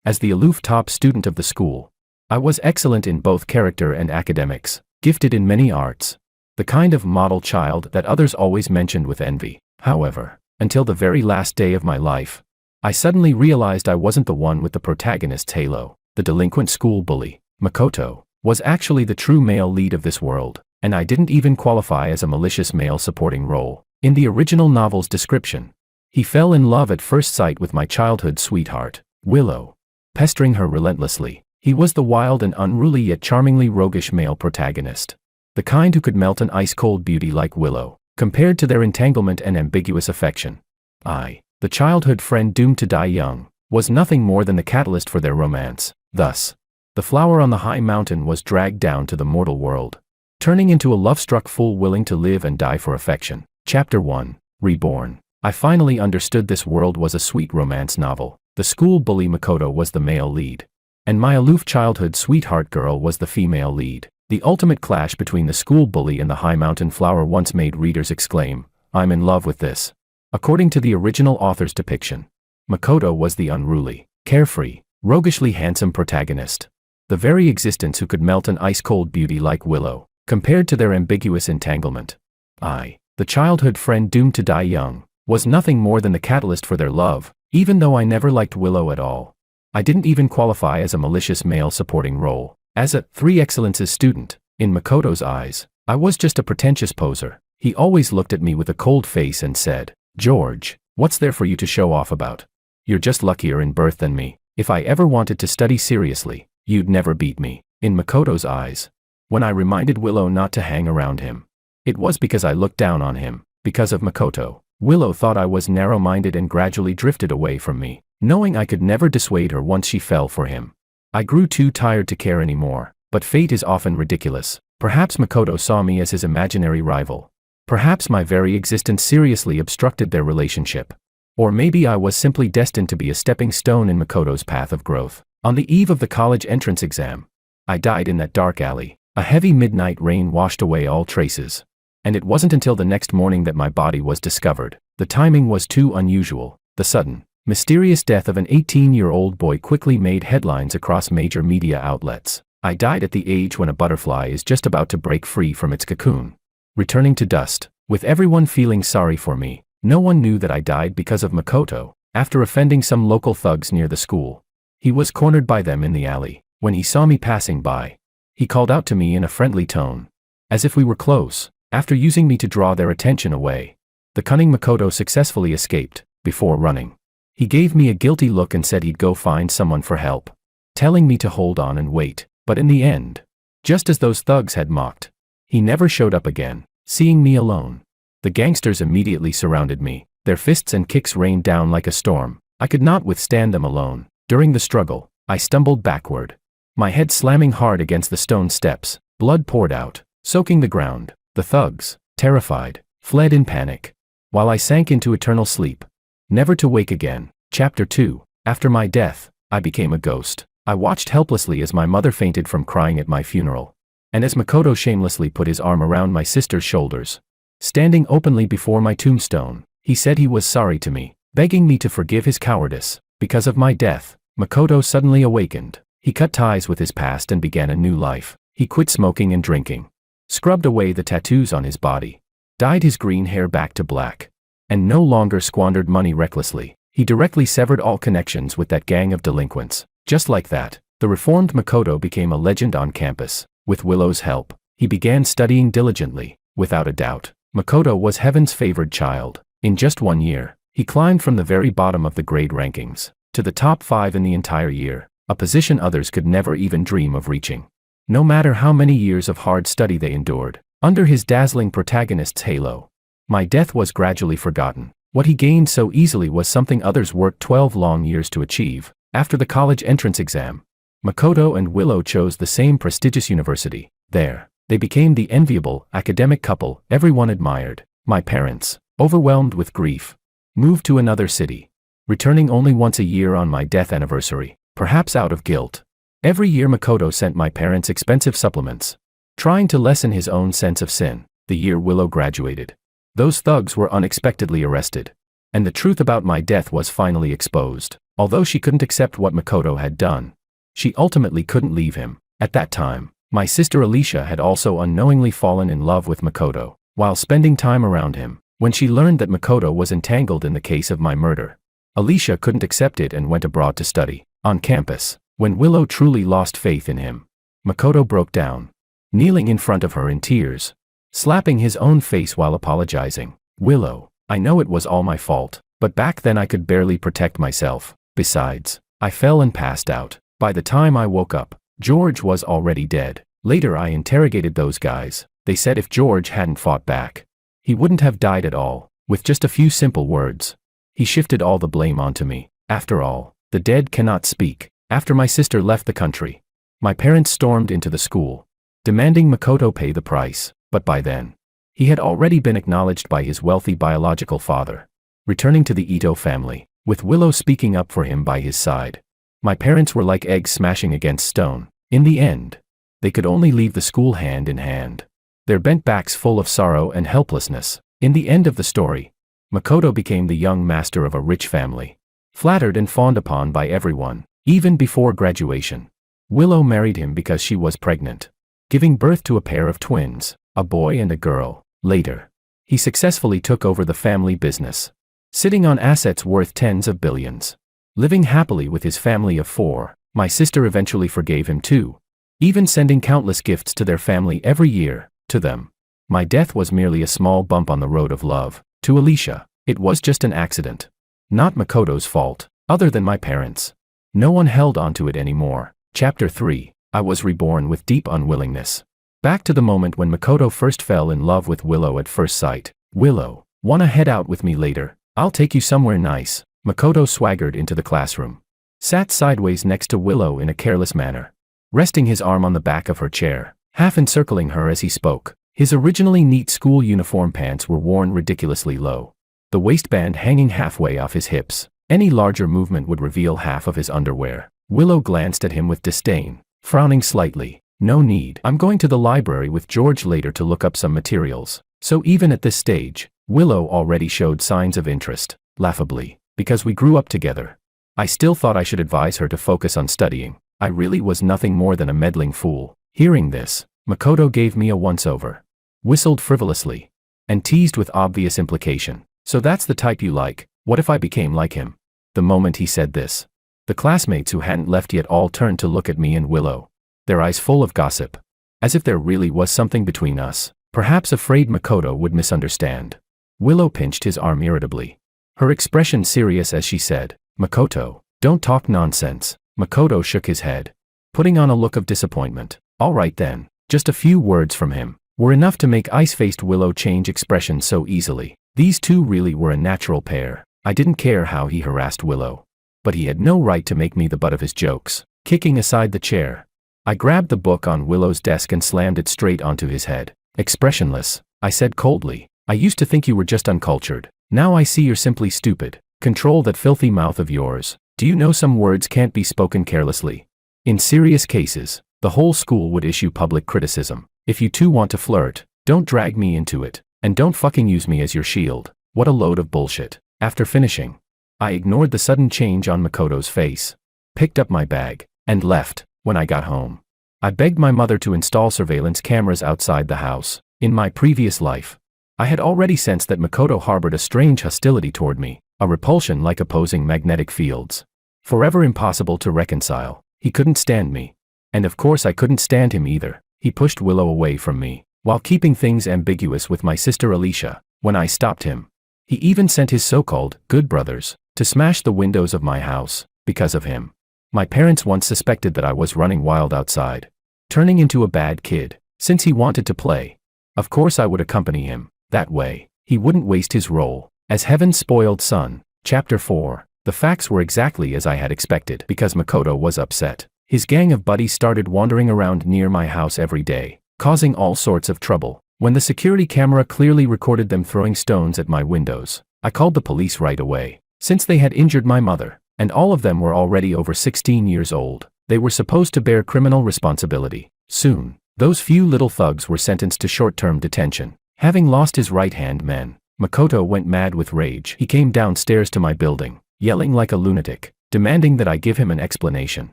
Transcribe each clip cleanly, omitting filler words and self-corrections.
As the aloof top student of the school, I was excellent in both character and academics, gifted in many arts. The kind of model child that others always mentioned with envy. However, until the very last day of my life, I suddenly realized I wasn't the one with the protagonist's halo. The delinquent school bully, Makoto, was actually the true male lead of this world, and I didn't even qualify as a malicious male supporting role. In the original novel's description, he fell in love at first sight with my childhood sweetheart, Willow. Pestering her relentlessly, he was the wild and unruly yet charmingly roguish male protagonist. The kind who could melt an ice-cold beauty like Willow, compared to their entanglement and ambiguous affection. I, the childhood friend doomed to die young, was nothing more than the catalyst for their romance. Thus, the flower on the high mountain was dragged down to the mortal world, turning into a love-struck fool willing to live and die for affection. Chapter 1, Reborn. I finally understood this world was a sweet romance novel. The school bully Makoto was the male lead, and my aloof childhood sweetheart girl was the female lead. The ultimate clash between the school bully and the high mountain flower once made readers exclaim, "I'm in love with this." According to the original author's depiction, Makoto was the unruly, carefree, roguishly handsome protagonist. The very existence who could melt an ice-cold beauty like Willow, compared to their ambiguous entanglement. I, the childhood friend doomed to die young, was nothing more than the catalyst for their love. Even though I never liked Willow at all, I didn't even qualify as a malicious male supporting role. As a 3 excellences student, in Makoto's eyes, I was just a pretentious poser. He always looked at me with a cold face and said, "George, what's there for you to show off about? You're just luckier in birth than me. If I ever wanted to study seriously, you'd never beat me." In Makoto's eyes, when I reminded Willow not to hang around him, it was because I looked down on him. Because of Makoto, Willow thought I was narrow-minded and gradually drifted away from me, knowing I could never dissuade her once she fell for him. I grew too tired to care anymore, but fate is often ridiculous. Perhaps Makoto saw me as his imaginary rival. Perhaps my very existence seriously obstructed their relationship. Or maybe I was simply destined to be a stepping stone in Makoto's path of growth. On the eve of the college entrance exam, I died in that dark alley. A heavy midnight rain washed away all traces. And it wasn't until the next morning that my body was discovered. The timing was too unusual. The sudden, mysterious death of an 18-year-old boy quickly made headlines across major media outlets. I died at the age when a butterfly is just about to break free from its cocoon, returning to dust. With everyone feeling sorry for me, no one knew that I died because of Makoto. After offending some local thugs near the school, he was cornered by them in the alley. When he saw me passing by, he called out to me in a friendly tone, as if we were close. After using me to draw their attention away, the cunning Makoto successfully escaped. Before running, he gave me a guilty look and said he'd go find someone for help, telling me to hold on and wait. But in the end, just as those thugs had mocked, he never showed up again. Seeing me alone, the gangsters immediately surrounded me. Their fists and kicks rained down like a storm. I could not withstand them alone. During the struggle, I stumbled backward, my head slamming hard against the stone steps. Blood poured out, soaking the ground. The thugs, terrified, fled in panic, while I sank into eternal sleep, never to wake again. Chapter 2. After my death, I became a ghost. I watched helplessly as my mother fainted from crying at my funeral, and as Makoto shamelessly put his arm around my sister's shoulders. Standing openly before my tombstone, he said he was sorry to me, begging me to forgive his cowardice. Because of my death, Makoto suddenly awakened. He cut ties with his past and began a new life. He quit smoking and drinking, scrubbed away the tattoos on his body, dyed his green hair back to black, and no longer squandered money recklessly. He directly severed all connections with that gang of delinquents. Just like that, the reformed Makoto became a legend on campus. With Willow's help, he began studying diligently. Without a doubt, Makoto was heaven's favored child. In just 1 year, he climbed from the very bottom of the grade rankings to the top 5 in the entire year, a position others could never even dream of reaching. No matter how many years of hard study they endured, under his dazzling protagonist's halo, my death was gradually forgotten. What he gained so easily was something others worked 12 long years to achieve. After the college entrance exam, Makoto and Willow chose the same prestigious university. There, they became the enviable, academic couple everyone admired. My parents, overwhelmed with grief, moved to another city, returning only once a year on my death anniversary, perhaps out of guilt. Every year Makoto sent my parents expensive supplements, trying to lessen his own sense of sin. The year Willow graduated, those thugs were unexpectedly arrested, and the truth about my death was finally exposed. Although she couldn't accept what Makoto had done, she ultimately couldn't leave him. At that time, my sister Alicia had also unknowingly fallen in love with Makoto, while spending time around him. When she learned that Makoto was entangled in the case of my murder, Alicia couldn't accept it and went abroad to study. On campus, when Willow truly lost faith in him, Makoto broke down, kneeling in front of her in tears, slapping his own face while apologizing. Willow, I know it was all my fault, but back then I could barely protect myself. Besides, I fell and passed out. By the time I woke up, George was already dead. Later I interrogated those guys. They said if George hadn't fought back, he wouldn't have died at all. With just a few simple words, he shifted all the blame onto me. After all, the dead cannot speak. After my sister left the country, my parents stormed into the school, demanding Makoto pay the price, but by then, he had already been acknowledged by his wealthy biological father. Returning to the Ito family, with Willow speaking up for him by his side, my parents were like eggs smashing against stone. In the end, they could only leave the school hand in hand, their bent backs full of sorrow and helplessness. In the end of the story, Makoto became the young master of a rich family, flattered and fawned upon by everyone. Even before graduation, Willow married him because she was pregnant, giving birth to a pair of twins, a boy and a girl. Later, he successfully took over the family business, sitting on assets worth tens of billions. Living happily with his family of 4, my sister eventually forgave him too, even sending countless gifts to their family every year. To them, my death was merely a small bump on the road of love. To Alicia, it was just an accident. Not Makoto's fault, other than my parents. No one held onto it anymore. Chapter 3. I was reborn with deep unwillingness. Back to the moment when Makoto first fell in love with Willow at first sight. Willow, wanna head out with me later? I'll take you somewhere nice. Makoto swaggered into the classroom, sat sideways next to Willow in a careless manner, resting his arm on the back of her chair, half encircling her as he spoke. His originally neat school uniform pants were worn ridiculously low, the waistband hanging halfway off his hips. Any larger movement would reveal half of his underwear. Willow glanced at him with disdain, frowning slightly. No need. I'm going to the library with George later to look up some materials. So even at this stage, Willow already showed signs of interest, laughably, because we grew up together. I still thought I should advise her to focus on studying. I really was nothing more than a meddling fool. Hearing this, Makoto gave me a once-over, whistled frivolously, and teased with obvious implication. So that's the type you like. What if I became like him? The moment he said this, the classmates who hadn't left yet all turned to look at me and Willow, their eyes full of gossip, as if there really was something between us, perhaps afraid Makoto would misunderstand. Willow pinched his arm irritably, her expression serious as she said, Makoto, don't talk nonsense. Makoto shook his head, putting on a look of disappointment. All right then, just a few words from him were enough to make ice-faced Willow change expression so easily. These two really were a natural pair. I didn't care how he harassed Willow, but he had no right to make me the butt of his jokes. Kicking aside the chair, I grabbed the book on Willow's desk and slammed it straight onto his head. Expressionless, I said coldly, I used to think you were just uncultured. Now I see you're simply stupid. Control that filthy mouth of yours. Do you know some words can't be spoken carelessly? In serious cases, the whole school would issue public criticism. If you two want to flirt, don't drag me into it, and don't fucking use me as your shield. What a load of bullshit. After finishing, I ignored the sudden change on Makoto's face, picked up my bag, and left. When I got home, I begged my mother to install surveillance cameras outside the house. In my previous life, I had already sensed that Makoto harbored a strange hostility toward me, a repulsion like opposing magnetic fields. Forever impossible to reconcile. He couldn't stand me. And of course I couldn't stand him either. He pushed Willow away from me, while keeping things ambiguous with my sister Alicia. When I stopped him, he even sent his so-called good brothers to smash the windows of my house. Because of him, my parents once suspected that I was running wild outside, turning into a bad kid. Since he wanted to play, of course I would accompany him. That way, he wouldn't waste his role as heaven's spoiled son. Chapter 4. The facts were exactly as I had expected. Because Makoto was upset, his gang of buddies started wandering around near my house every day, causing all sorts of trouble. When the security camera clearly recorded them throwing stones at my windows, I called the police right away. Since they had injured my mother, and all of them were already over 16 years old, they were supposed to bear criminal responsibility. Soon, those few little thugs were sentenced to short-term detention. Having lost his right-hand man, Makoto went mad with rage. He came downstairs to my building, yelling like a lunatic, demanding that I give him an explanation.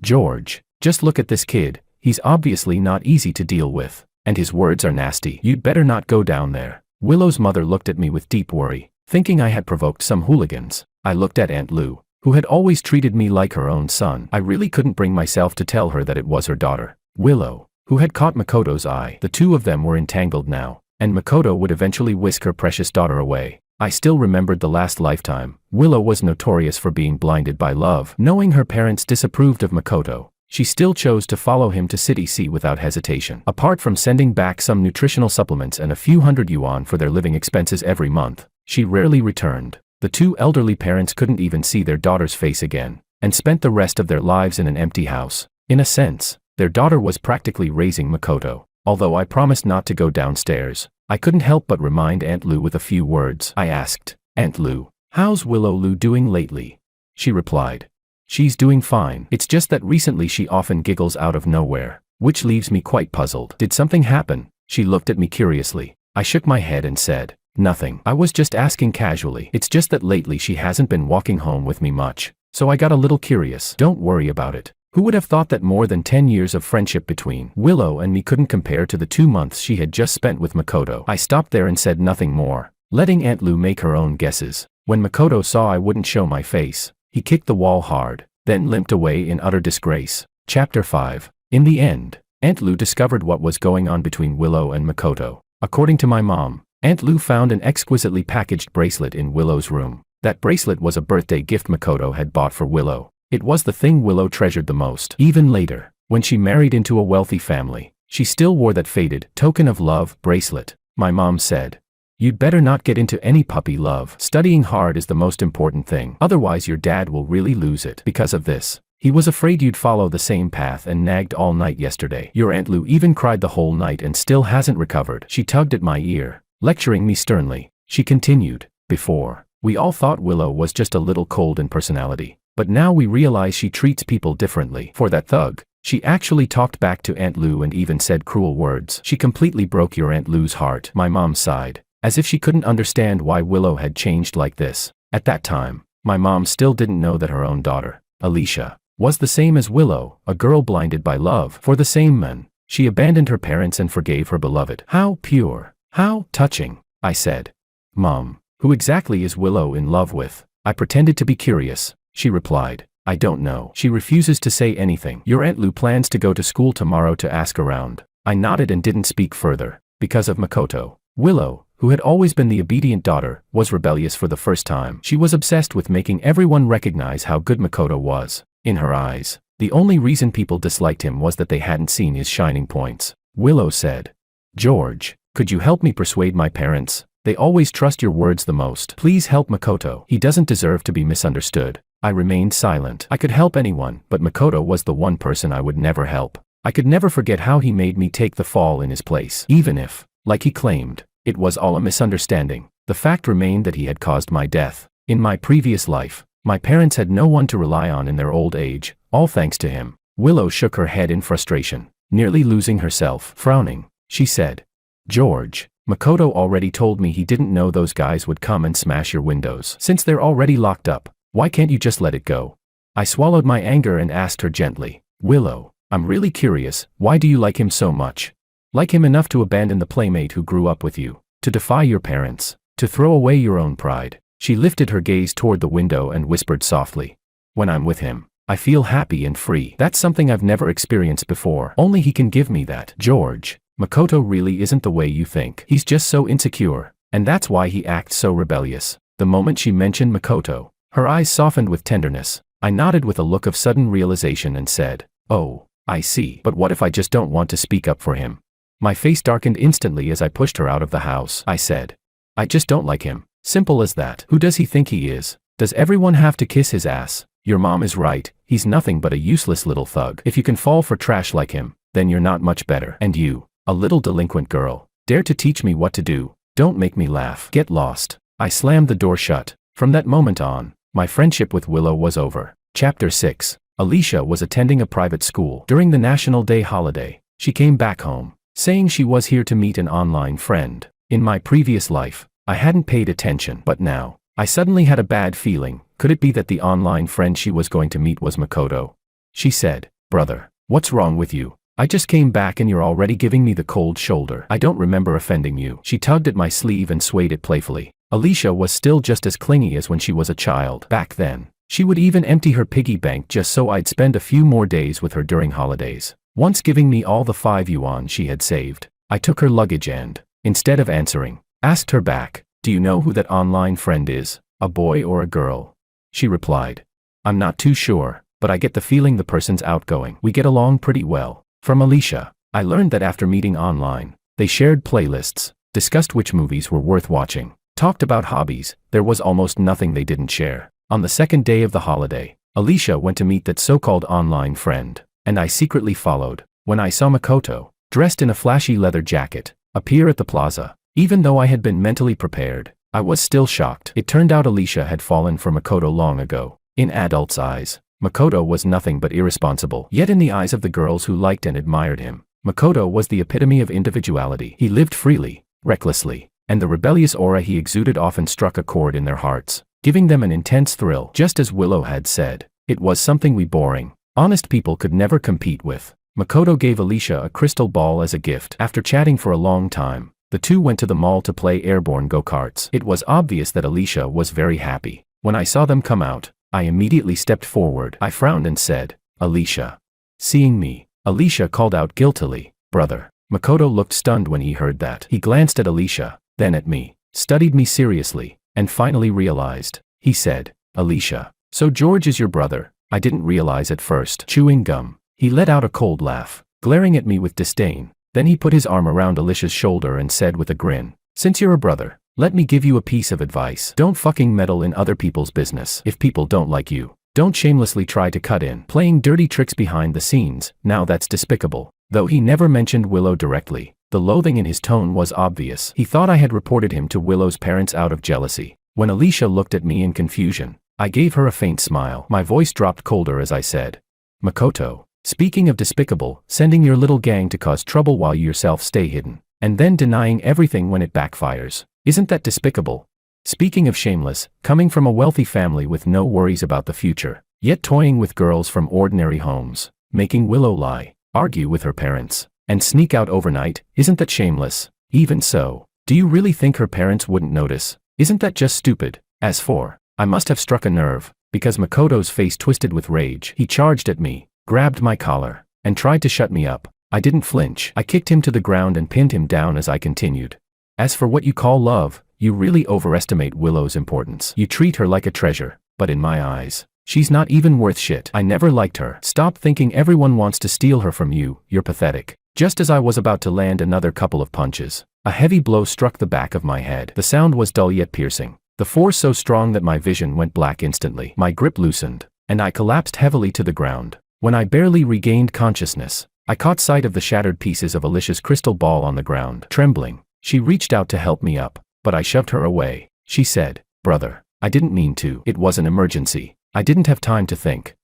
"George, just look at this kid, he's obviously not easy to deal with. And his words are nasty. You'd better not go down there." Willow's mother looked at me with deep worry, thinking I had provoked some hooligans. I looked at Aunt Lou, who had always treated me like her own son. I really couldn't bring myself to tell her that it was her daughter. Willow, who had caught Makoto's eye. The two of them were entangled now, and Makoto would eventually whisk her precious daughter away. I still remembered the last lifetime. Willow was notorious for being blinded by love. Knowing her parents disapproved of Makoto, she still chose to follow him to City C without hesitation. Apart from sending back some nutritional supplements and a few hundred yuan for their living expenses every month, she rarely returned. The two elderly parents couldn't even see their daughter's face again, and spent the rest of their lives in an empty house. In a sense, their daughter was practically raising Makoto. Although I promised not to go downstairs, I couldn't help but remind Aunt Lou with a few words. I asked, "Aunt Lou, how's Willow Lou doing lately?" She replied, "She's doing fine. It's just that recently she often giggles out of nowhere, which leaves me quite puzzled." "Did something happen?" She looked at me curiously. I shook my head and said, "Nothing. I was just asking casually. It's just that lately she hasn't been walking home with me much, so I got a little curious." "Don't worry about it." Who would have thought that more than 10 years of friendship between Willow and me couldn't compare to the 2 months she had just spent with Makoto? I stopped there and said nothing more, letting Aunt Lou make her own guesses. When Makoto saw I wouldn't show my face, he kicked the wall hard, then limped away in utter disgrace. Chapter 5. In the end, Aunt Lou discovered what was going on between Willow and Makoto. According to my mom, Aunt Lou found an exquisitely packaged bracelet in Willow's room. That bracelet was a birthday gift Makoto had bought for Willow. It was the thing Willow treasured the most. Even later, when she married into a wealthy family, she still wore that faded, token of love bracelet. My mom said, "You'd better not get into any puppy love. Studying hard is the most important thing. Otherwise your dad will really lose it." Because of this, he was afraid you'd follow the same path and nagged all night yesterday. Your Aunt Lou even cried the whole night and still hasn't recovered. She tugged at my ear, lecturing me sternly. She continued, "Before, we all thought Willow was just a little cold in personality. But now we realize she treats people differently. For that thug, she actually talked back to Aunt Lou and even said cruel words. She completely broke your Aunt Lou's heart." My mom sighed, as if she couldn't understand why Willow had changed like this. At that time, my mom still didn't know that her own daughter, Alicia, was the same as Willow, a girl blinded by love for the same man. She abandoned her parents and forgave her beloved. "How pure, how touching," I said. "Mom, who exactly is Willow in love with?" I pretended to be curious. She replied, "I don't know. She refuses to say anything." "Your Aunt Lou plans to go to school tomorrow to ask around." I nodded and didn't speak further. Because of Makoto, Willow, who had always been the obedient daughter, was rebellious for the first time. She was obsessed with making everyone recognize how good Makoto was. In her eyes, the only reason people disliked him was that they hadn't seen his shining points. Willow said, "George, could you help me persuade my parents? They always trust your words the most. Please help Makoto. He doesn't deserve to be misunderstood." I remained silent. I could help anyone, but Makoto was the one person I would never help. I could never forget how he made me take the fall in his place. Even if, like he claimed, it was all a misunderstanding, the fact remained that he had caused my death. In my previous life, my parents had no one to rely on in their old age, all thanks to him. Willow shook her head in frustration, nearly losing herself. Frowning, she said, "George, Makoto already told me he didn't know those guys would come and smash your windows. Since they're already locked up, why can't you just let it go?" I swallowed my anger and asked her gently, "Willow, I'm really curious, why do you like him so much? Like him enough to abandon the playmate who grew up with you, to defy your parents, to throw away your own pride?" She lifted her gaze toward the window and whispered softly, "When I'm with him, I feel happy and free. That's something I've never experienced before. Only he can give me that." "George, Makoto really isn't the way you think. He's just so insecure, and that's why he acts so rebellious." The moment she mentioned Makoto, her eyes softened with tenderness. I nodded with a look of sudden realization and said, "Oh, I see. But what if I just don't want to speak up for him?" My face darkened instantly as I pushed her out of the house. I said, "I just don't like him. Simple as that. Who does he think he is? Does everyone have to kiss his ass? Your mom is right. He's nothing but a useless little thug. If you can fall for trash like him, then you're not much better. And you, a little delinquent girl, dare to teach me what to do? Don't make me laugh. Get lost." I slammed the door shut. From that moment on, my friendship with Willow was over. Chapter 6. Alicia was attending a private school. During the National Day holiday, she came back home, saying she was here to meet an online friend. In my previous life, I hadn't paid attention, but now, I suddenly had a bad feeling, Could it be that the online friend she was going to meet was Makoto? She said, "Brother, what's wrong with you? I just came back and you're already giving me the cold shoulder. I don't remember offending you." She tugged at my sleeve and swayed it playfully. Alicia was still just as clingy as when she was a child back then. She would even empty her piggy bank just so I'd spend a few more days with her during holidays. Once giving me all the 5 yuan she had saved, I took her luggage and, instead of answering, asked her back, "Do you know who that online friend is? A boy or a girl?" She replied, "I'm not too sure, but I get the feeling the person's outgoing. We get along pretty well." From Alicia, I learned that after meeting online, they shared playlists, discussed which movies were worth watching, talked about hobbies. There was almost nothing they didn't share. On the second day of the holiday, Alicia went to meet that so-called online friend, and I secretly followed. When I saw Makoto, dressed in a flashy leather jacket, appear at the plaza, even though I had been mentally prepared, I was still shocked. It turned out Alicia had fallen for Makoto long ago. In adults' eyes, Makoto was nothing but irresponsible. Yet in the eyes of the girls who liked and admired him, Makoto was the epitome of individuality. He lived freely, recklessly, and the rebellious aura he exuded often struck a chord in their hearts, giving them an intense thrill. Just as Willow had said, it was something we boring, honest people could never compete with. Makoto gave Alicia a crystal ball as a gift. After chatting for a long time, the two went to the mall to play airborne go-karts. It was obvious that Alicia was very happy. When I saw them come out, I immediately stepped forward. I frowned and said, "Alicia." Seeing me, Alicia called out guiltily, "Brother." Makoto looked stunned when he heard that. He glanced at Alicia, then at me, studied me seriously, and finally realized. He said, "Alicia, so George is your brother?" I didn't realize at first. Chewing gum. He let out a cold laugh, glaring at me with disdain. Then he put his arm around Alicia's shoulder and said with a grin, "Since you're a brother, let me give you a piece of advice. Don't fucking meddle in other people's business. If people don't like you, don't shamelessly try to cut in, playing dirty tricks behind the scenes. Now that's despicable." Though he never mentioned Willow directly, the loathing in his tone was obvious. He thought I had reported him to Willow's parents out of jealousy. When Alicia looked at me in confusion, I gave her a faint smile. My voice dropped colder as I said, "Makoto, speaking of despicable, sending your little gang to cause trouble while you yourself stay hidden, and then denying everything when it backfires. Isn't that despicable? Speaking of shameless, coming from a wealthy family with no worries about the future, yet toying with girls from ordinary homes, making Willow lie, argue with her parents, and sneak out overnight, isn't that shameless? Even so, do you really think her parents wouldn't notice? Isn't that just stupid? As for, I must have struck a nerve, because Makoto's face twisted with rage. He charged at me, grabbed my collar, and tried to shut me up. I didn't flinch. I kicked him to the ground and pinned him down as I continued. "As for what you call love, you really overestimate Willow's importance. You treat her like a treasure, but in my eyes, she's not even worth shit. I never liked her. Stop thinking everyone wants to steal her from you. You're pathetic." Just as I was about to land another couple of punches, a heavy blow struck the back of my head. The sound was dull yet piercing, the force so strong that my vision went black instantly. My grip loosened, and I collapsed heavily to the ground. When I barely regained consciousness, I caught sight of the shattered pieces of Alicia's crystal ball on the ground. Trembling, she reached out to help me up, but I shoved her away. She said, "Brother, I didn't mean to. It was an emergency. I didn't have time to think.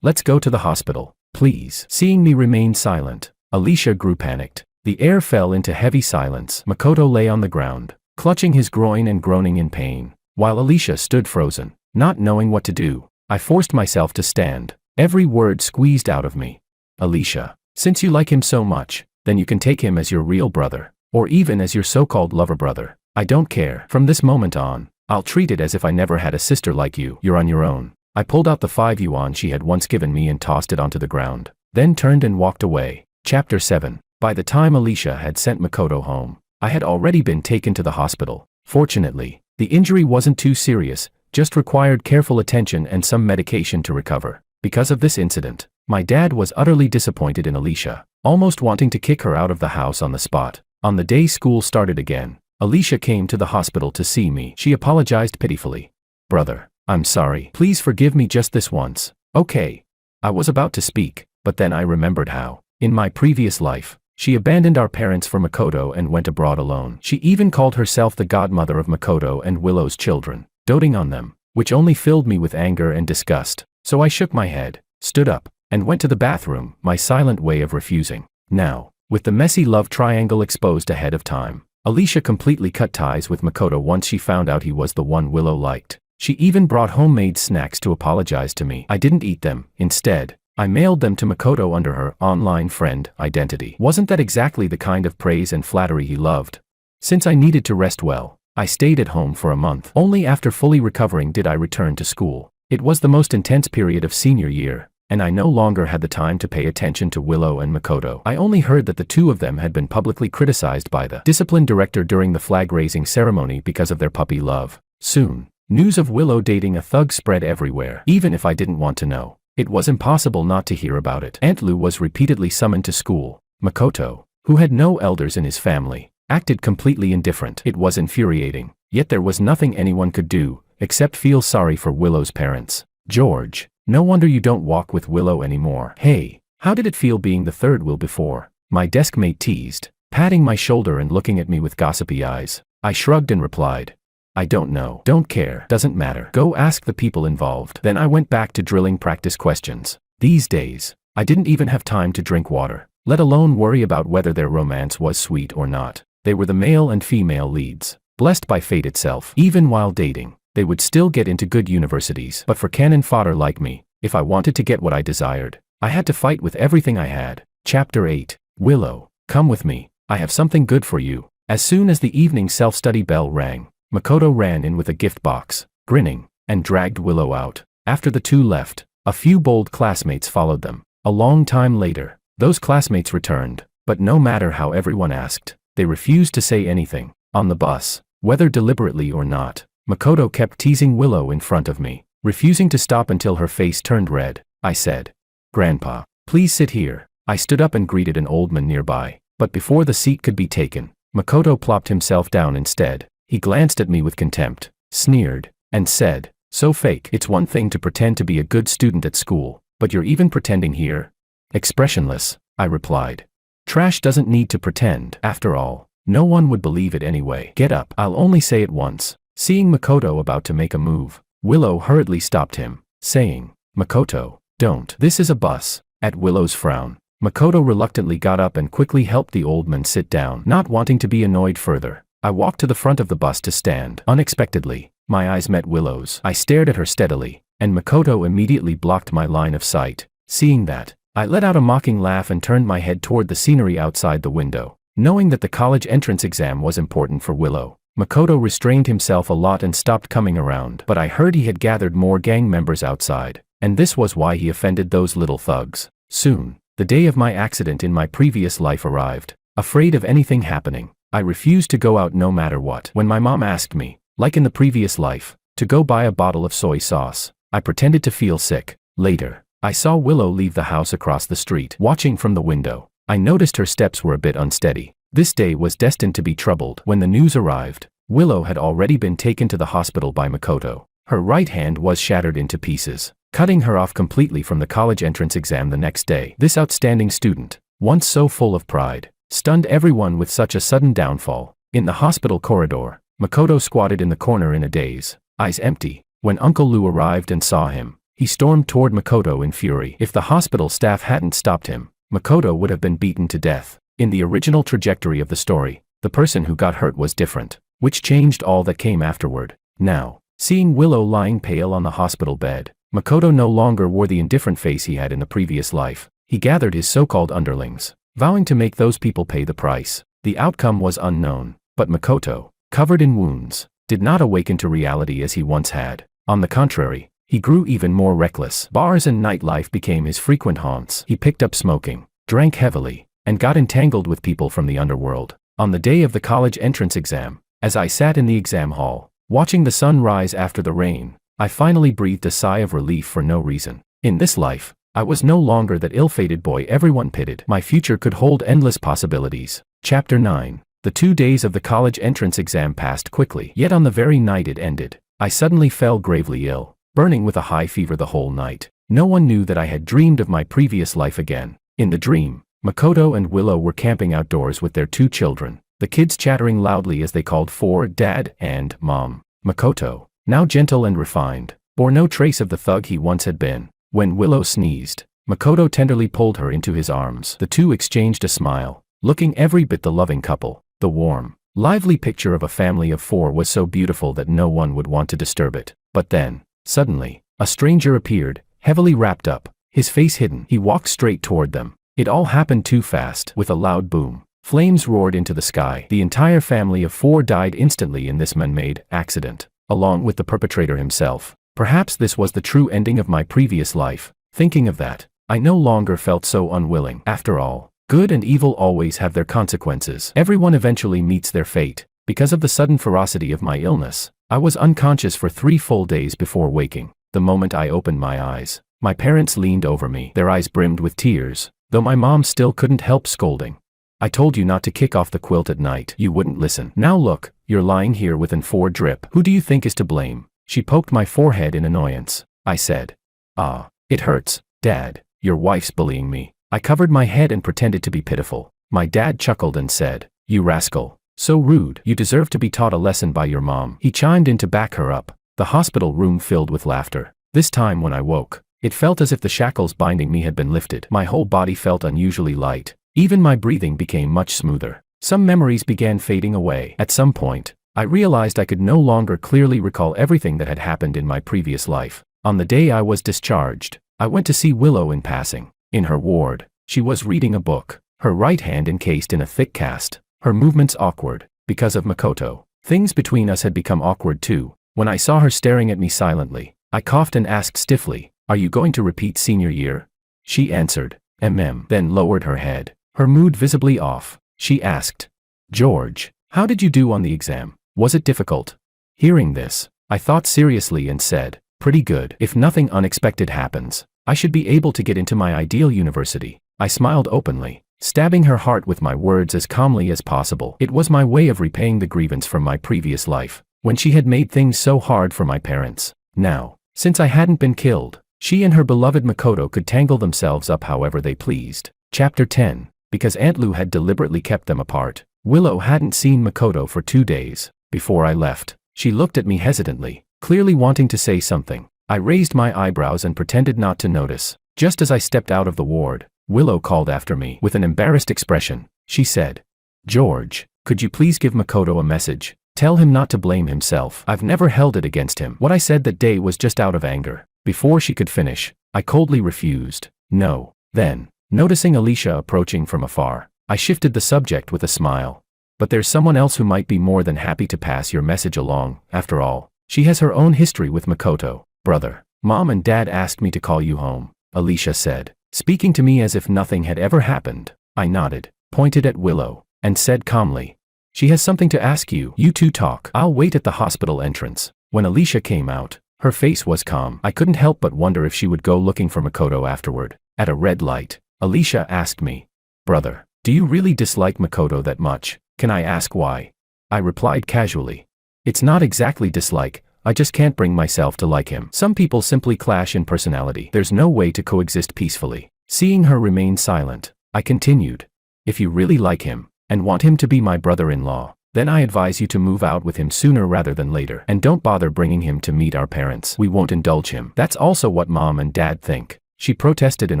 Let's go to the hospital, please." Seeing me remain silent, Alicia grew panicked. The air fell into heavy silence. Makoto lay on the ground, clutching his groin and groaning in pain, while Alicia stood frozen, not knowing what to do. I forced myself to stand, every word squeezed out of me. "Alicia, since you like him so much, then you can take him as your real brother, or even as your so-called lover brother. I don't care. From this moment on, I'll treat it as if I never had a sister like you. You're on your own." I pulled out the 5 yuan she had once given me and tossed it onto the ground, then turned and walked away. Chapter 7. By the time Alicia had sent Makoto home, I had already been taken to the hospital. Fortunately, the injury wasn't too serious, just required careful attention and some medication to recover. Because of this incident, my dad was utterly disappointed in Alicia, almost wanting to kick her out of the house on the spot. On the day school started again, Alicia came to the hospital to see me. She apologized pitifully. "Brother, I'm sorry. Please forgive me just this once." "Okay." I was about to speak, but then I remembered how, in my previous life, she abandoned our parents for Makoto and went abroad alone. She even called herself the godmother of Makoto and Willow's children, doting on them, which only filled me with anger and disgust. So I shook my head, stood up, and went to the bathroom, my silent way of refusing. Now, with the messy love triangle exposed ahead of time, Alicia completely cut ties with Makoto once she found out he was the one Willow liked. She even brought homemade snacks to apologize to me. I didn't eat them. Instead, I mailed them to Makoto under her online friend identity. Wasn't that exactly the kind of praise and flattery he loved? Since I needed to rest well, I stayed at home for a month. Only after fully recovering did I return to school. It was the most intense period of senior year, and I no longer had the time to pay attention to Willow and Makoto. I only heard that the two of them had been publicly criticized by the discipline director during the flag-raising ceremony because of their puppy love. Soon, news of Willow dating a thug spread everywhere. Even if I didn't want to know, it was impossible not to hear about it. Aunt Lou was repeatedly summoned to school. Makoto, who had no elders in his family, acted completely indifferent. It was infuriating, yet there was nothing anyone could do, except feel sorry for Willow's parents. George, no wonder you don't walk with Willow anymore. Hey, how did it feel being the third wheel before? My desk mate teased, patting my shoulder and looking at me with gossipy eyes. I shrugged and replied, I don't know. Don't care. Doesn't matter. Go ask the people involved. Then I went back to drilling practice questions. These days, I didn't even have time to drink water, let alone worry about whether their romance was sweet or not. They were the male and female leads, blessed by fate itself. Even while dating, they would still get into good universities. But for cannon fodder like me, if I wanted to get what I desired, I had to fight with everything I had. Chapter 8. Willow, come with me. I have something good for you. As soon as the evening self-study bell rang, Makoto ran in with a gift box, grinning, and dragged Willow out. After the two left, a few bold classmates followed them. A long time later, those classmates returned, but no matter how everyone asked, they refused to say anything. On the bus, whether deliberately or not, Makoto kept teasing Willow in front of me, refusing to stop until her face turned red. I said, Grandpa, please sit here. I stood up and greeted an old man nearby, but before the seat could be taken, Makoto plopped himself down instead. He glanced at me with contempt, sneered, and said, so fake. It's one thing to pretend to be a good student at school, but you're even pretending here? Expressionless, I replied. Trash doesn't need to pretend. After all, no one would believe it anyway. Get up. I'll only say it once. Seeing Makoto about to make a move, Willow hurriedly stopped him, saying, Makoto, don't. This is a bus. At Willow's frown, Makoto reluctantly got up and quickly helped the old man sit down. Not wanting to be annoyed further, I walked to the front of the bus to stand. Unexpectedly, my eyes met Willow's. I stared at her steadily, and Makoto immediately blocked my line of sight. Seeing that, I let out a mocking laugh and turned my head toward the scenery outside the window. Knowing that the college entrance exam was important for Willow, Makoto restrained himself a lot and stopped coming around. But I heard he had gathered more gang members outside, and this was why he offended those little thugs. Soon, the day of my accident in my previous life arrived. Afraid of anything happening, I refused to go out no matter what. When my mom asked me, like in the previous life, to go buy a bottle of soy sauce, I pretended to feel sick. Later, I saw Willow leave the house across the street. Watching from the window, I noticed her steps were a bit unsteady. This day was destined to be troubled. When the news arrived, Willow had already been taken to the hospital by Makoto. Her right hand was shattered into pieces, cutting her off completely from the college entrance exam the next day. This outstanding student, once so full of pride, stunned everyone with such a sudden downfall. In the hospital corridor, Makoto squatted in the corner in a daze, eyes empty. When Uncle Lou arrived and saw him, he stormed toward Makoto in fury. If the hospital staff hadn't stopped him, Makoto would have been beaten to death. In the original trajectory of the story, the person who got hurt was different, which changed all that came afterward. Now, seeing Willow lying pale on the hospital bed, Makoto no longer wore the indifferent face he had in the previous life. He gathered his so-called underlings, vowing to make those people pay the price. The outcome was unknown, but Makoto, covered in wounds, did not awaken to reality as he once had. On the contrary, he grew even more reckless. Bars and nightlife became his frequent haunts. He picked up smoking, drank heavily, and got entangled with people from the underworld. On the day of the college entrance exam, as I sat in the exam hall, watching the sun rise after the rain, I finally breathed a sigh of relief for no reason. In this life, I was no longer that ill-fated boy everyone pitied. My future could hold endless possibilities. Chapter 9. The 2 days of the college entrance exam passed quickly. Yet on the very night it ended, I suddenly fell gravely ill, burning with a high fever the whole night. No one knew that I had dreamed of my previous life again. In the dream, Makoto and Willow were camping outdoors with their 2 children, the kids chattering loudly as they called for Dad and Mom. Makoto, now gentle and refined, bore no trace of the thug he once had been. When Willow sneezed, Makoto tenderly pulled her into his arms. The two exchanged a smile, looking every bit the loving couple. The warm, lively picture of a family of 4 was so beautiful that no one would want to disturb it. But then, suddenly, a stranger appeared, heavily wrapped up, his face hidden. He walked straight toward them. It all happened too fast. With a loud boom, flames roared into the sky. The entire family of 4 died instantly in this man-made accident, along with the perpetrator himself. Perhaps this was the true ending of my previous life. Thinking of that, I no longer felt so unwilling. After all, good and evil always have their consequences. Everyone eventually meets their fate. Because of the sudden ferocity of my illness, I was unconscious for 3 full days before waking. The moment I opened my eyes, my parents leaned over me. Their eyes brimmed with tears, though my mom still couldn't help scolding. I told you not to kick off the quilt at night. You wouldn't listen. Now look, you're lying here with an 4 drip. Who do you think is to blame? She poked my forehead in annoyance. I said, "Ah, it hurts, Dad. Your wife's bullying me." I covered my head and pretended to be pitiful. My dad chuckled and said, "You rascal. So rude. You deserve to be taught a lesson by your mom." He chimed in to back her up. The hospital room filled with laughter. This time when I woke, it felt as if the shackles binding me had been lifted. My whole body felt unusually light. Even my breathing became much smoother. Some memories began fading away. At some point, I realized I could no longer clearly recall everything that had happened in my previous life. On the day I was discharged, I went to see Willow in passing. In her ward, she was reading a book, her right hand encased in a thick cast, her movements awkward. Because of Makoto, things between us had become awkward too. When I saw her staring at me silently, I coughed and asked stiffly, "Are you going to repeat senior year?" She answered, then lowered her head, her mood visibly off. She asked, "George, how did you do on the exam? Was it difficult?" Hearing this, I thought seriously and said, "Pretty good. If nothing unexpected happens, I should be able to get into my ideal university." I smiled openly, stabbing her heart with my words as calmly as possible. It was my way of repaying the grievance from my previous life, when she had made things so hard for my parents. Now, since I hadn't been killed, she and her beloved Makoto could tangle themselves up however they pleased. Chapter 10. Because Aunt Lou had deliberately kept them apart, Willow hadn't seen Makoto for 2 days. Before I left, she looked at me hesitantly, clearly wanting to say something. I raised my eyebrows and pretended not to notice. Just as I stepped out of the ward, Willow called after me. With an embarrassed expression, she said, "George, could you please give Makoto a message? Tell him not to blame himself. I've never held it against him." What I said that day was just out of anger. Before she could finish, I coldly refused. "No." Then, noticing Alicia approaching from afar, I shifted the subject with a smile. "But there's someone else who might be more than happy to pass your message along. After all, she has her own history with Makoto." "Brother, Mom and Dad asked me to call you home," Alicia said, speaking to me as if nothing had ever happened. I nodded, pointed at Willow, and said calmly, "She has something to ask you. You two talk. I'll wait at the hospital entrance." When Alicia came out, her face was calm. I couldn't help but wonder if she would go looking for Makoto afterward. At a red light, Alicia asked me, "Brother, do you really dislike Makoto that much? Can I ask why?" I replied casually, "It's not exactly dislike, I just can't bring myself to like him. Some people simply clash in personality. There's no way to coexist peacefully." Seeing her remain silent, I continued, "If you really like him, and want him to be my brother-in-law, then I advise you to move out with him sooner rather than later. And don't bother bringing him to meet our parents. We won't indulge him." "That's also what Mom and Dad think," she protested in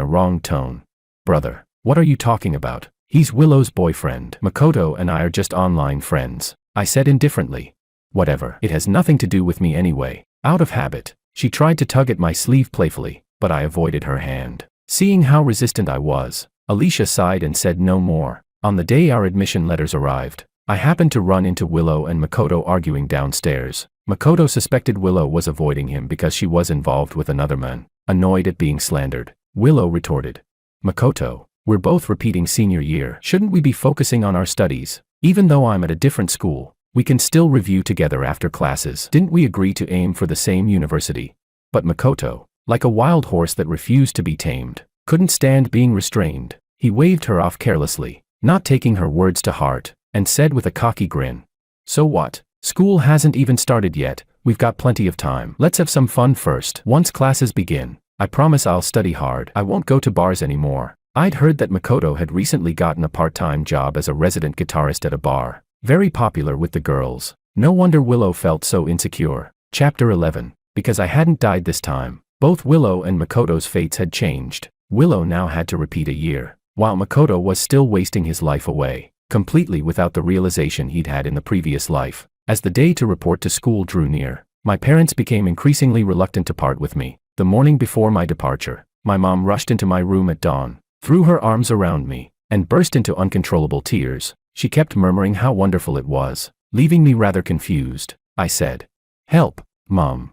a wrong tone. "Brother, what are you talking about? He's Willow's boyfriend. Makoto and I are just online friends," I said indifferently. "Whatever. It has nothing to do with me anyway." Out of habit, she tried to tug at my sleeve playfully, but I avoided her hand. Seeing how resistant I was, Alicia sighed and said no more. On the day our admission letters arrived, I happened to run into Willow and Makoto arguing downstairs. Makoto suspected Willow was avoiding him because she was involved with another man. Annoyed at being slandered, Willow retorted, "Makoto, we're both repeating senior year. Shouldn't we be focusing on our studies? Even though I'm at a different school, we can still review together after classes. Didn't we agree to aim for the same university?" But Makoto, like a wild horse that refused to be tamed, couldn't stand being restrained. He waved her off carelessly, not taking her words to heart, and said with a cocky grin, "So what? School hasn't even started yet. We've got plenty of time. Let's have some fun first. Once classes begin, I promise I'll study hard. I won't go to bars anymore." I'd heard that Makoto had recently gotten a part-time job as a resident guitarist at a bar, very popular with the girls. No wonder Willow felt so insecure. Chapter 11. Because I hadn't died this time, both Willow and Makoto's fates had changed. Willow now had to repeat a year, while Makoto was still wasting his life away, completely without the realization he'd had in the previous life. As the day to report to school drew near, My parents became increasingly reluctant to part with me. The morning before my departure, my mom rushed into my room at dawn, threw her arms around me, and burst into uncontrollable tears. She kept murmuring how wonderful it was, leaving me rather confused. I said, "Help, Mom,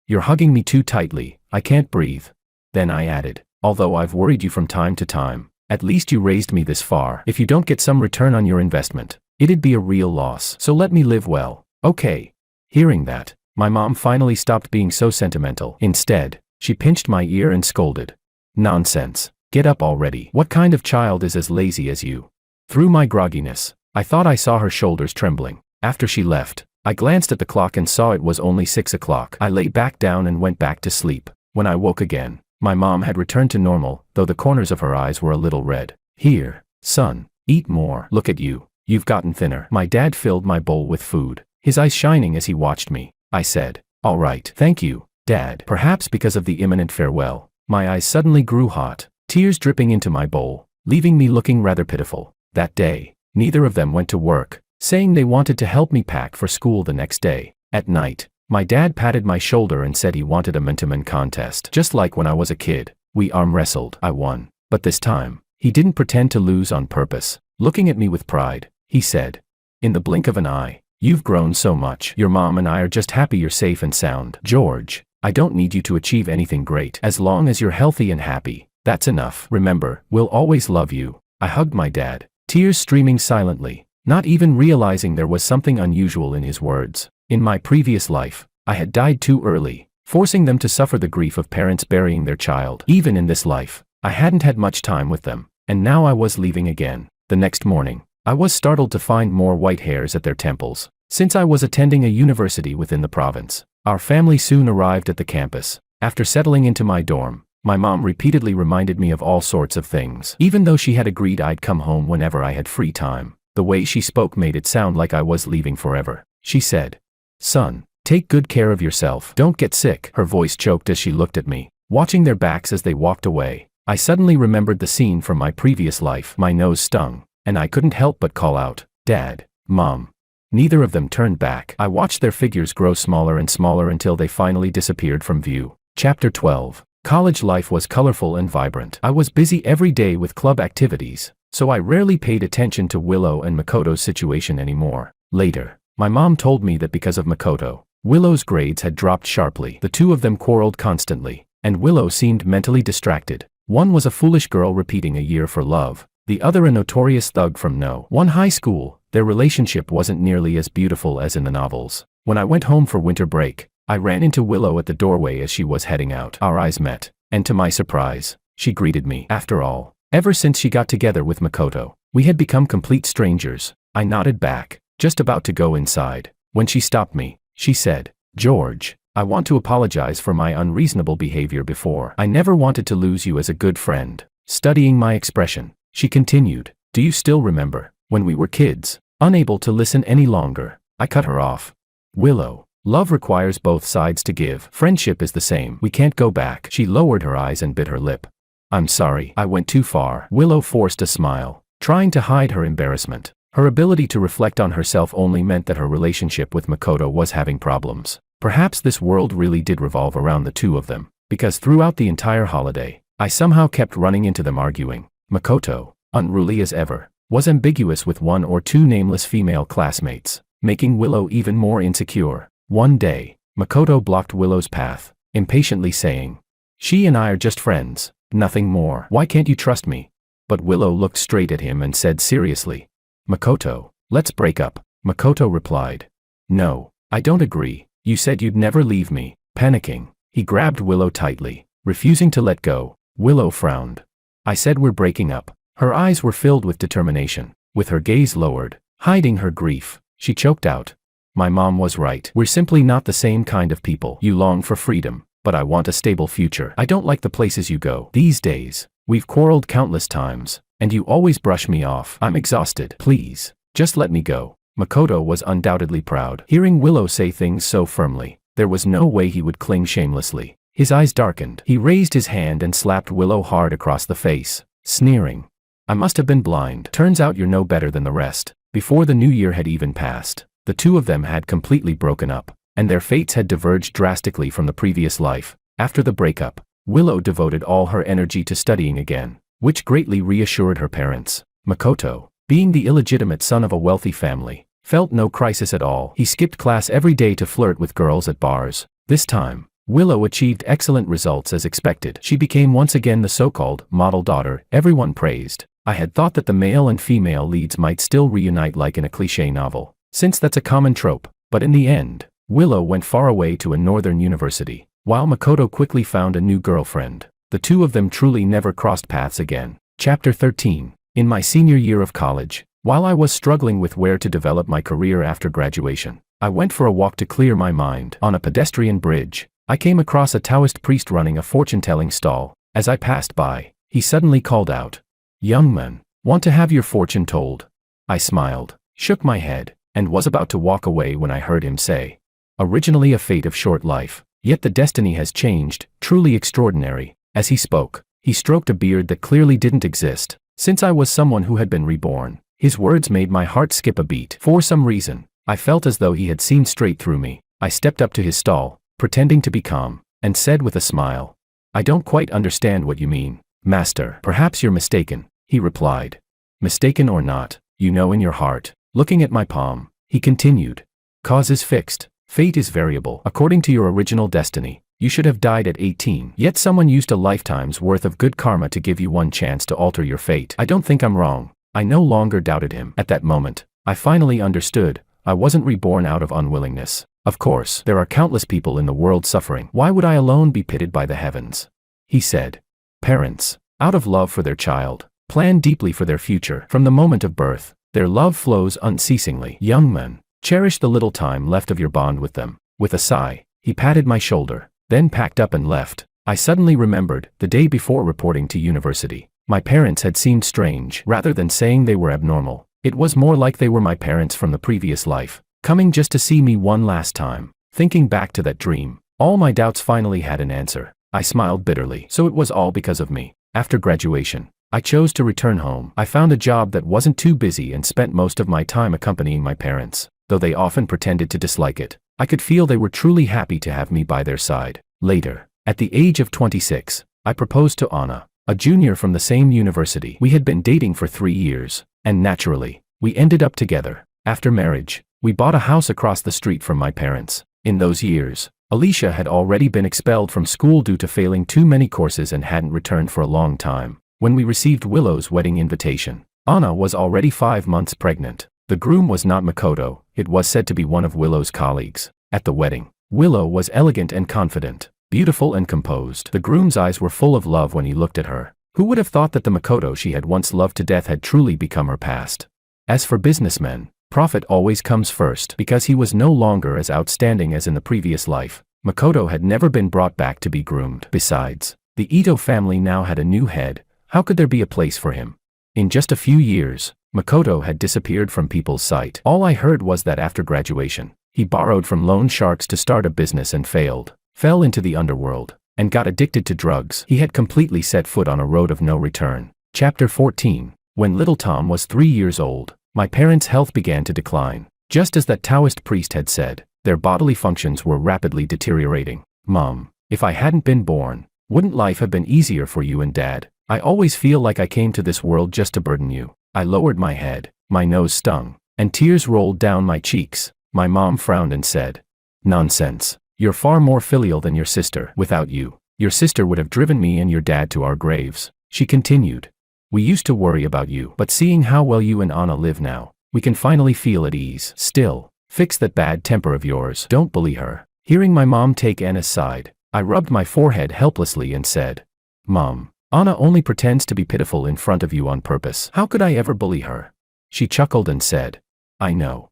you're hugging me too tightly, I can't breathe." Then I added, "Although I've worried you from time to time, at least you raised me this far. If you don't get some return on your investment, it'd be a real loss, so let me live well, okay?" Hearing that, my mom finally stopped being so sentimental. Instead, she pinched my ear and scolded. "Nonsense, get up already. What kind of child is as lazy as you?" Through my grogginess, I thought I saw her shoulders trembling. After she left, I glanced at the clock and saw it was only 6 o'clock. I lay back down and went back to sleep. When I woke again, my mom had returned to normal, though the corners of her eyes were a little red. "Here, son, eat more. Look at you, you've gotten thinner." My dad filled my bowl with food, his eyes shining as he watched me. I said, "All right, thank you, Dad." Perhaps because of the imminent farewell, my eyes suddenly grew hot, tears dripping into my bowl, leaving me looking rather pitiful. That day, neither of them went to work, saying they wanted to help me pack for school the next day. At night, my dad patted my shoulder and said he wanted a man-to-man contest. Just like when I was a kid, we arm wrestled. I won. But this time, he didn't pretend to lose on purpose. Looking at me with pride, he said, "In the blink of an eye, you've grown so much. Your mom and I are just happy you're safe and sound. George, I don't need you to achieve anything great. As long as you're healthy and happy, that's enough. Remember, we'll always love you." I hugged my dad, tears streaming silently, not even realizing there was something unusual in his words. In my previous life, I had died too early, forcing them to suffer the grief of parents burying their child. Even in this life, I hadn't had much time with them, and now I was leaving again. The next morning, I was startled to find more white hairs at their temples. Since I was attending a university within the province, our family soon arrived at the campus. After settling into my dorm, my mom repeatedly reminded me of all sorts of things. Even though she had agreed I'd come home whenever I had free time, the way she spoke made it sound like I was leaving forever. She said, "Son, take good care of yourself. Don't get sick." Her voice choked as she looked at me, watching their backs as they walked away. I suddenly remembered the scene from my previous life. My nose stung, and I couldn't help but call out, "Dad, Mom." Neither of them turned back. I watched their figures grow smaller and smaller until they finally disappeared from view. Chapter 12. College life was colorful and vibrant. I was busy every day with club activities, so I rarely paid attention to Willow and Makoto's situation anymore. Later, my mom told me that because of Makoto, Willow's grades had dropped sharply. The two of them quarreled constantly, and Willow seemed mentally distracted. One was a foolish girl repeating a year for love, the other a notorious thug from no one high school. Their relationship wasn't nearly as beautiful as in the novels. When I went home for winter break, I ran into Willow at the doorway as she was heading out. Our eyes met, and to my surprise, she greeted me. After all, ever since she got together with Makoto, we had become complete strangers. I nodded back, just about to go inside. When she stopped me, she said, "George, I want to apologize for my unreasonable behavior before. I never wanted to lose you as a good friend." Studying my expression, she continued, "Do you still remember when we were kids?" Unable to listen any longer, I cut her off. "Willow, love requires both sides to give. Friendship is the same. We can't go back." She lowered her eyes and bit her lip. "I'm sorry, I went too far." Willow forced a smile, trying to hide her embarrassment. Her ability to reflect on herself only meant that her relationship with Makoto was having problems. Perhaps this world really did revolve around the two of them, because throughout the entire holiday, I somehow kept running into them arguing. Makoto, unruly as ever, was ambiguous with one or two nameless female classmates, making Willow even more insecure. One day, Makoto blocked Willow's path, impatiently saying, "She and I are just friends, nothing more. Why can't you trust me?" But Willow looked straight at him and said seriously, "Makoto, let's break up." Makoto replied, "No, I don't agree. You said you'd never leave me." Panicking, he grabbed Willow tightly, refusing to let go. Willow frowned. "I said we're breaking up." Her eyes were filled with determination. With her gaze lowered, hiding her grief, she choked out, "My mom was right. We're simply not the same kind of people. You long for freedom, but I want a stable future. I don't like the places you go. These days, we've quarreled countless times, and you always brush me off. I'm exhausted. Please, just let me go." Makoto was undoubtedly proud. Hearing Willow say things so firmly, there was no way he would cling shamelessly. His eyes darkened. He raised his hand and slapped Willow hard across the face, sneering, "I must have been blind. Turns out you're no better than the rest." Before the new year had even passed, the two of them had completely broken up. and their fates had diverged drastically from the previous life. After the breakup, Willow devoted all her energy to studying again, which greatly reassured her parents. Makoto, being the illegitimate son of a wealthy family, felt no crisis at all. He skipped class every day to flirt with girls at bars. This time, Willow achieved excellent results as expected. She became once again the so-called model daughter everyone praised. I had thought that the male and female leads might still reunite like in a cliché novel, since that's a common trope, but in the end, Willow went far away to a northern university, while Makoto quickly found a new girlfriend. The two of them truly never crossed paths again. Chapter 13. In my senior year of college, while I was struggling with where to develop my career after graduation, I went for a walk to clear my mind. On a pedestrian bridge, I came across a Taoist priest running a fortune-telling stall. As I passed by, he suddenly called out, "Young man, want to have your fortune told?" I smiled, shook my head, and was about to walk away when I heard him say, "Originally a fate of short life, yet the destiny has changed, truly extraordinary." As he spoke, he stroked a beard that clearly didn't exist, since I was someone who had been reborn. His words made my heart skip a beat. For some reason, I felt as though he had seen straight through me. I stepped up to his stall, pretending to be calm, and said with a smile, "I don't quite understand what you mean, master." "Perhaps you're mistaken," he replied. "Mistaken or not, you know in your heart." Looking at my palm, he continued, "Cause is fixed, fate is variable. According to your original destiny, you should have died at 18. Yet someone used a lifetime's worth of good karma to give you one chance to alter your fate. I don't think I'm wrong." I no longer doubted him. At that moment, I finally understood. I wasn't reborn out of unwillingness. Of course, there are countless people in the world suffering. Why would I alone be pitied by the heavens? He said, "Parents, out of love for their child, plan deeply for their future. From the moment of birth, their love flows unceasingly. Young men, cherish the little time left of your bond with them." With a sigh, he patted my shoulder, then packed up and left. I suddenly remembered, the day before reporting to university, my parents had seemed strange. Rather than saying they were abnormal, it was more like they were my parents from the previous life, coming just to see me one last time. Thinking back to that dream, all my doubts finally had an answer. I smiled bitterly. So it was all because of me. After graduation, I chose to return home. I found a job that wasn't too busy and spent most of my time accompanying my parents. Though they often pretended to dislike it, I could feel they were truly happy to have me by their side. Later, at the age of 26, I proposed to Anna, a junior from the same university. We had been dating for 3 years, and naturally, we ended up together. After marriage, we bought a house across the street from my parents. In those years, Alicia had already been expelled from school due to failing too many courses and hadn't returned for a long time. When we received Willow's wedding invitation, Anna was already 5 months pregnant. The groom was not Makoto, it was said to be one of Willow's colleagues. At the wedding, Willow was elegant and confident, beautiful and composed. The groom's eyes were full of love when he looked at her. Who would have thought that the Makoto she had once loved to death had truly become her past? As for businessmen, profit always comes first. Because he was no longer as outstanding as in the previous life, Makoto had never been brought back to be groomed. Besides, the Ito family now had a new head. How could there be a place for him? In just a few years, Makoto had disappeared from people's sight. All I heard was that after graduation, he borrowed from loan sharks to start a business and failed, fell into the underworld, and got addicted to drugs. He had completely set foot on a road of no return. Chapter 14. When little Tom was 3 years old, my parents' health began to decline. Just as that Taoist priest had said, their bodily functions were rapidly deteriorating. "Mom, if I hadn't been born, wouldn't life have been easier for you and Dad? I always feel like I came to this world just to burden you." I lowered my head, my nose stung, and tears rolled down my cheeks. My mom frowned and said, "Nonsense. You're far more filial than your sister. Without you, your sister would have driven me and your dad to our graves." She continued, "We used to worry about you, but seeing how well you and Anna live now, we can finally feel at ease. Still, fix that bad temper of yours. Don't bully her." Hearing my mom take Anna's side, I rubbed my forehead helplessly and said, "Mom, Anna only pretends to be pitiful in front of you on purpose. How could I ever bully her?" She chuckled and said, I know.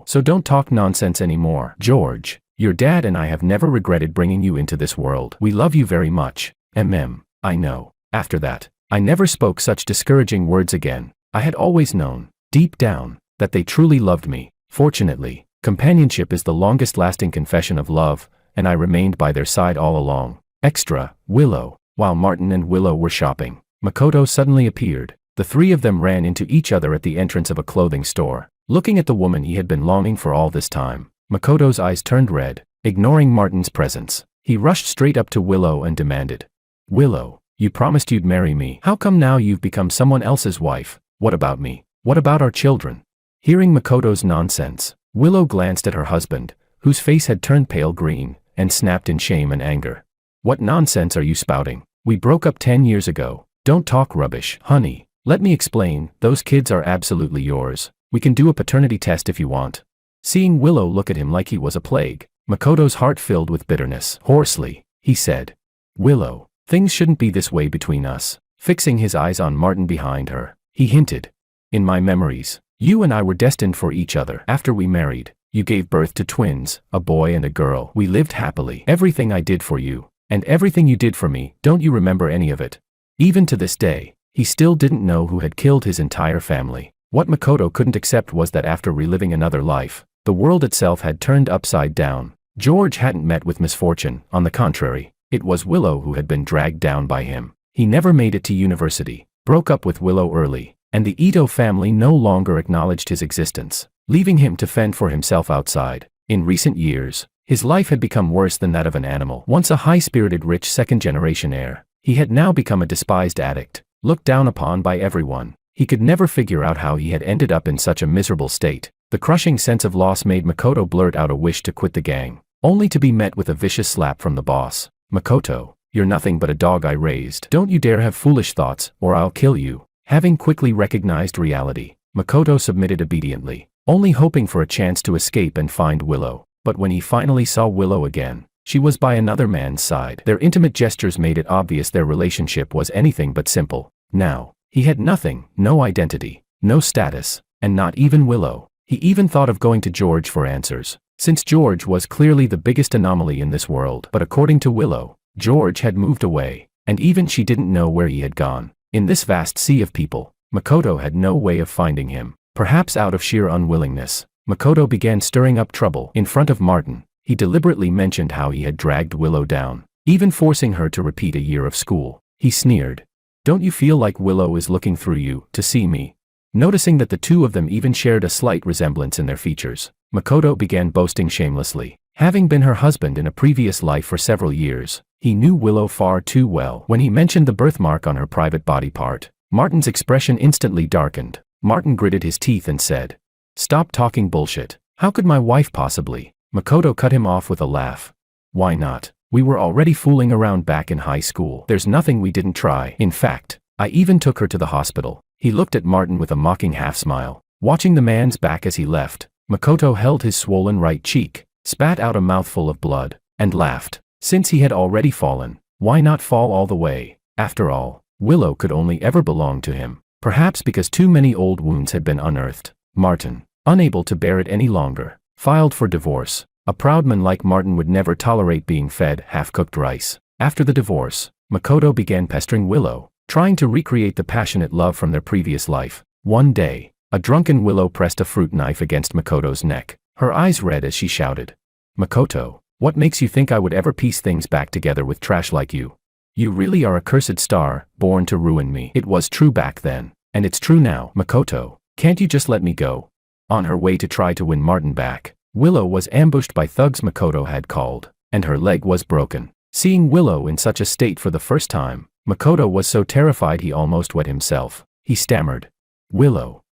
So don't talk nonsense anymore. George, your dad and I have never regretted bringing you into this world. We love you very much. I know." After that, I never spoke such discouraging words again. I had always known, deep down, that they truly loved me. Fortunately, companionship is the longest-lasting confession of love, and I remained by their side all along. Extra, Willow. While Martin and Willow were shopping, Makoto suddenly appeared. The three of them ran into each other at the entrance of a clothing store. Looking at the woman he had been longing for all this time, Makoto's eyes turned red, ignoring Martin's presence. He rushed straight up to Willow and demanded, "Willow, you promised you'd marry me. How come now you've become someone else's wife? What about me? What about our children?" Hearing Makoto's nonsense, Willow glanced at her husband, whose face had turned pale green, and snapped in shame and anger. "What nonsense are you spouting? We broke up 10 years ago. Don't talk rubbish, honey. Let me explain, those kids are absolutely yours. We can do a paternity test if you want." Seeing Willow look at him like he was a plague, Makoto's heart filled with bitterness. Hoarsely, he said, "Willow, things shouldn't be this way between us." Fixing his eyes on Martin behind her, he hinted, "In my memories, you and I were destined for each other. After we married, you gave birth to twins, a boy and a girl. We lived happily. Everything I did for you, and everything you did for me, don't you remember any of it?" Even to this day, he still didn't know who had killed his entire family. What Makoto couldn't accept was that after reliving another life, the world itself had turned upside down. George hadn't met with misfortune, on the contrary, it was Willow who had been dragged down by him. He never made it to university, broke up with Willow early, and the Ito family no longer acknowledged his existence, leaving him to fend for himself outside. In recent years, his life had become worse than that of an animal. Once a high-spirited rich second-generation heir, he had now become a despised addict, looked down upon by everyone. He could never figure out how he had ended up in such a miserable state. The crushing sense of loss made Makoto blurt out a wish to quit the gang, only to be met with a vicious slap from the boss. "Makoto, you're nothing but a dog I raised. Don't you dare have foolish thoughts, or I'll kill you." Having quickly recognized reality, Makoto submitted obediently, only hoping for a chance to escape and find Willow. But when he finally saw Willow again, she was by another man's side. Their intimate gestures made it obvious their relationship was anything but simple. Now, he had nothing, no identity, no status, and not even Willow. He even thought of going to George for answers, since George was clearly the biggest anomaly in this world. But according to Willow, George had moved away, and even she didn't know where he had gone. In this vast sea of people, Makoto had no way of finding him. Perhaps out of sheer unwillingness, Makoto began stirring up trouble. In front of Martin, he deliberately mentioned how he had dragged Willow down, even forcing her to repeat a year of school. He sneered, "Don't you feel like Willow is looking through you to see me?" Noticing that the two of them even shared a slight resemblance in their features, Makoto began boasting shamelessly. Having been her husband in a previous life for several years, he knew Willow far too well. When he mentioned the birthmark on her private body part, Martin's expression instantly darkened. Martin gritted his teeth and said, "Stop talking bullshit. How could my wife possibly?" Makoto cut him off with a laugh. "Why not? We were already fooling around back in high school. There's nothing we didn't try. In fact, I even took her to the hospital." He looked at Martin with a mocking half-smile. Watching the man's back as he left, Makoto held his swollen right cheek, spat out a mouthful of blood, and laughed. Since he had already fallen, why not fall all the way? After all, Willow could only ever belong to him. Perhaps because too many old wounds had been unearthed, Martin, unable to bear it any longer, filed for divorce. A proud man like Martin would never tolerate being fed half-cooked rice. After the divorce, Makoto began pestering Willow, trying to recreate the passionate love from their previous life. One day, a drunken Willow pressed a fruit knife against Makoto's neck, her eyes red as she shouted, "Makoto, what makes you think I would ever piece things back together with trash like you? You really are a cursed star, born to ruin me." It was true back then, and it's true now. "Makoto, can't you just let me go?" On her way to try to win Martin back, Willow was ambushed by thugs Makoto had called, and her leg was broken. Seeing Willow in such a state for the first time, Makoto was so terrified he almost wet himself. He stammered, Willow,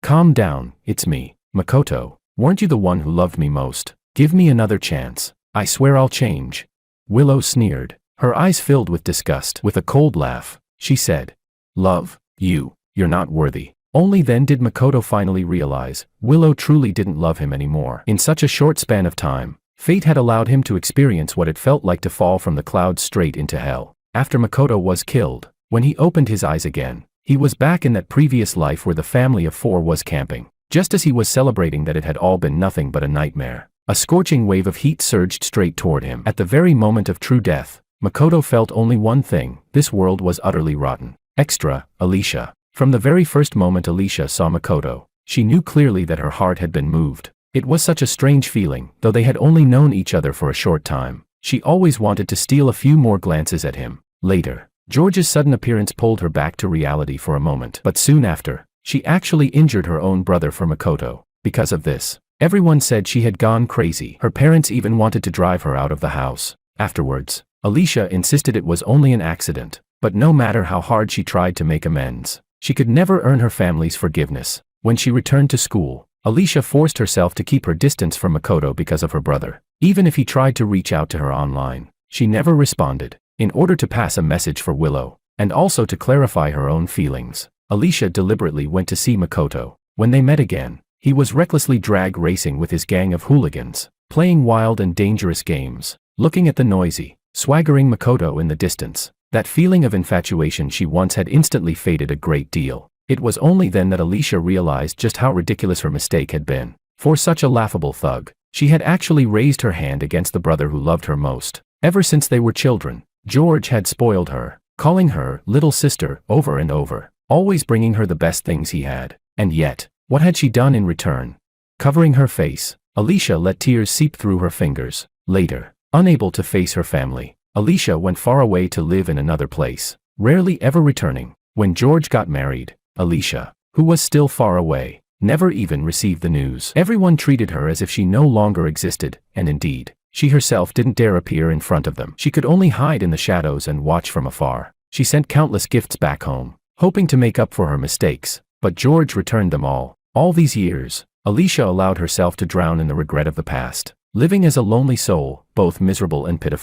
calm down, it's me, Makoto. Weren't you the one who loved me most? Give me another chance. I swear I'll change." Willow sneered, her eyes filled with disgust. With a cold laugh, she said, "Love? You're not worthy." Only then did Makoto finally realize Willow truly didn't love him anymore. In such a short span of time, fate had allowed him to experience what it felt like to fall from the clouds straight into hell. After Makoto was killed, when he opened his eyes again, he was back in that previous life where the family of 4 was camping. Just as he was celebrating that it had all been nothing but a nightmare, a scorching wave of heat surged straight toward him. At the very moment of true death, Makoto felt only one thing: this world was utterly rotten. Extra, Alicia. From the very first moment Alicia saw Makoto, she knew clearly that her heart had been moved. It was such a strange feeling, though they had only known each other for a short time. She always wanted to steal a few more glances at him. Later, George's sudden appearance pulled her back to reality for a moment. But soon after, she actually injured her own brother for Makoto. Because of this, Everyone said she had gone crazy. Her parents even wanted to drive her out of the house. Afterwards, Alicia insisted it was only an accident, but no matter how hard she tried to make amends, she could never earn her family's forgiveness. When she returned to school, Alicia forced herself to keep her distance from Makoto because of her brother. Even if he tried to reach out to her online, she never responded. In order to pass a message for Willow, and also to clarify her own feelings, Alicia deliberately went to see Makoto. When they met again, he was recklessly drag racing with his gang of hooligans, playing wild and dangerous games. Looking at the noisy, swaggering Makoto in the distance, that feeling of infatuation she once had instantly faded a great deal. It was only then that Alicia realized just how ridiculous her mistake had been. For such a laughable thug, she had actually raised her hand against the brother who loved her most. Ever since they were children, George had spoiled her, calling her little sister over and over, always bringing her the best things he had. And yet, what had she done in return? Covering her face, Alicia let tears seep through her fingers. Later, unable to face her family, Alicia went far away to live in another place, rarely ever returning. When George got married, Alicia, who was still far away, never even received the news. Everyone treated her as if she no longer existed, and indeed, she herself didn't dare appear in front of them. She could only hide in the shadows and watch from afar. She sent countless gifts back home, hoping to make up for her mistakes, but George returned them all. All these years, Alicia allowed herself to drown in the regret of the past, living as a lonely soul, both miserable and pitiful.